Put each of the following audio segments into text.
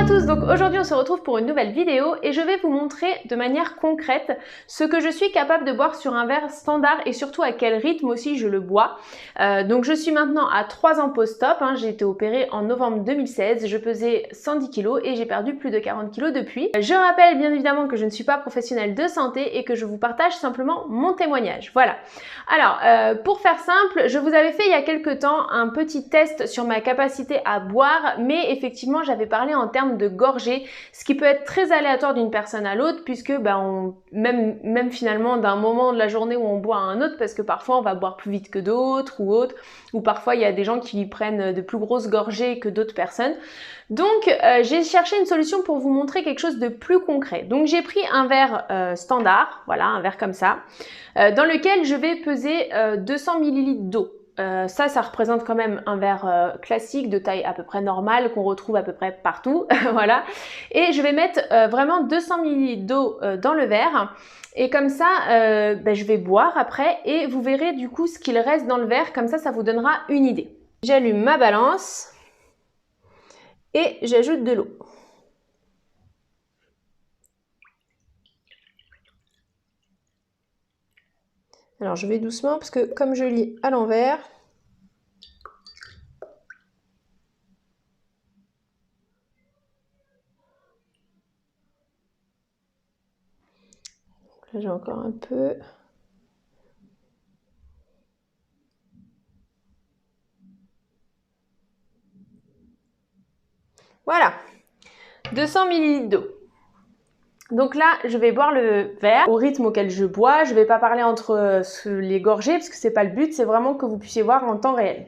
tous, donc aujourd'hui on se retrouve pour une nouvelle vidéo et je vais vous montrer de manière concrète ce que je suis capable de boire sur un verre standard et surtout à quel rythme aussi je le bois. Donc je suis maintenant à 3 ans post-op, j'ai été opérée en novembre 2016, je pesais 110 kg et j'ai perdu plus de 40 kg depuis. Je rappelle bien évidemment que je ne suis pas professionnelle de santé et que je vous partage simplement mon témoignage. Voilà. Alors pour faire simple, je vous avais fait il y a quelques temps un petit test sur ma capacité à boire, mais effectivement j'avais parlé en termes de gorgées, ce qui peut être très aléatoire d'une personne à l'autre puisque même finalement d'un moment de la journée où on boit à un autre, parce que parfois on va boire plus vite que d'autres ou parfois il y a des gens qui prennent de plus grosses gorgées que d'autres personnes. Donc j'ai cherché une solution pour vous montrer quelque chose de plus concret. Donc j'ai pris un verre standard, voilà, un verre comme ça, dans lequel je vais peser 200 ml d'eau. Ça représente quand même un verre classique de taille à peu près normale qu'on retrouve à peu près partout, voilà. Et je vais mettre vraiment 200 ml d'eau dans le verre et comme ça, je vais boire après et vous verrez du coup ce qu'il reste dans le verre, comme ça vous donnera une idée. J'allume ma balance et j'ajoute de l'eau. Alors je vais doucement parce que comme je lis à l'envers, là j'ai encore un peu. Voilà, 200 ml d'eau. Donc là, je vais boire le verre au rythme auquel je bois. Je ne vais pas parler entre les gorgées parce que c'est pas le but, c'est vraiment que vous puissiez voir en temps réel.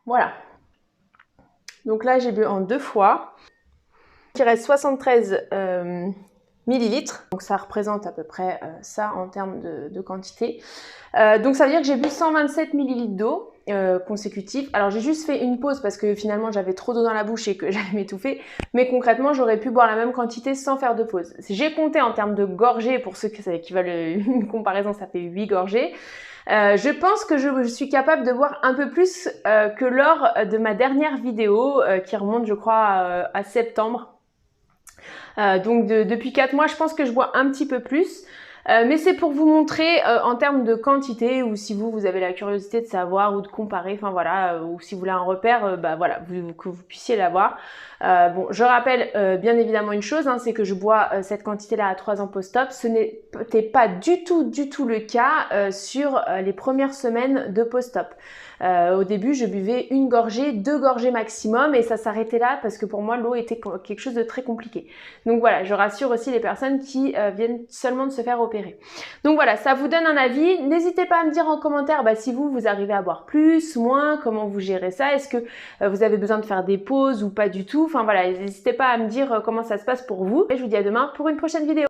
Voilà. Donc là, j'ai bu en 2 fois. Il reste 73 millilitres. Donc ça représente à peu près ça en termes de quantité. Donc ça veut dire que j'ai bu 127 millilitres d'eau consécutive. Alors j'ai juste fait une pause parce que finalement j'avais trop d'eau dans la bouche et que j'allais m'étouffer. Mais concrètement, j'aurais pu boire la même quantité sans faire de pause. J'ai compté en termes de gorgées, pour ceux qui veulent une comparaison, ça fait 8 gorgées. Je pense que je suis capable de boire un peu plus que lors de ma dernière vidéo qui remonte je crois à septembre. Donc depuis 4 mois, je pense que je bois un petit peu plus. Mais c'est pour vous montrer en termes de quantité, ou si vous avez la curiosité de savoir ou de comparer, enfin voilà, ou si vous voulez un repère, voilà, que vous puissiez l'avoir. Bon, je rappelle bien évidemment une chose, c'est que je bois cette quantité-là à 3 ans post-op. Ce n'était pas du tout le cas sur les premières semaines de post-op. Au début, je buvais 1 gorgée, 2 gorgées maximum et ça s'arrêtait là parce que pour moi, l'eau était quelque chose de très compliqué. Donc voilà, je rassure aussi les personnes qui viennent seulement de se faire opérer. Donc voilà, ça vous donne un avis. N'hésitez pas à me dire en commentaire si vous arrivez à boire plus, moins, comment vous gérez ça. Est-ce que vous avez besoin de faire des pauses ou pas du tout? Enfin voilà, n'hésitez pas à me dire comment ça se passe pour vous. Et je vous dis à demain pour une prochaine vidéo.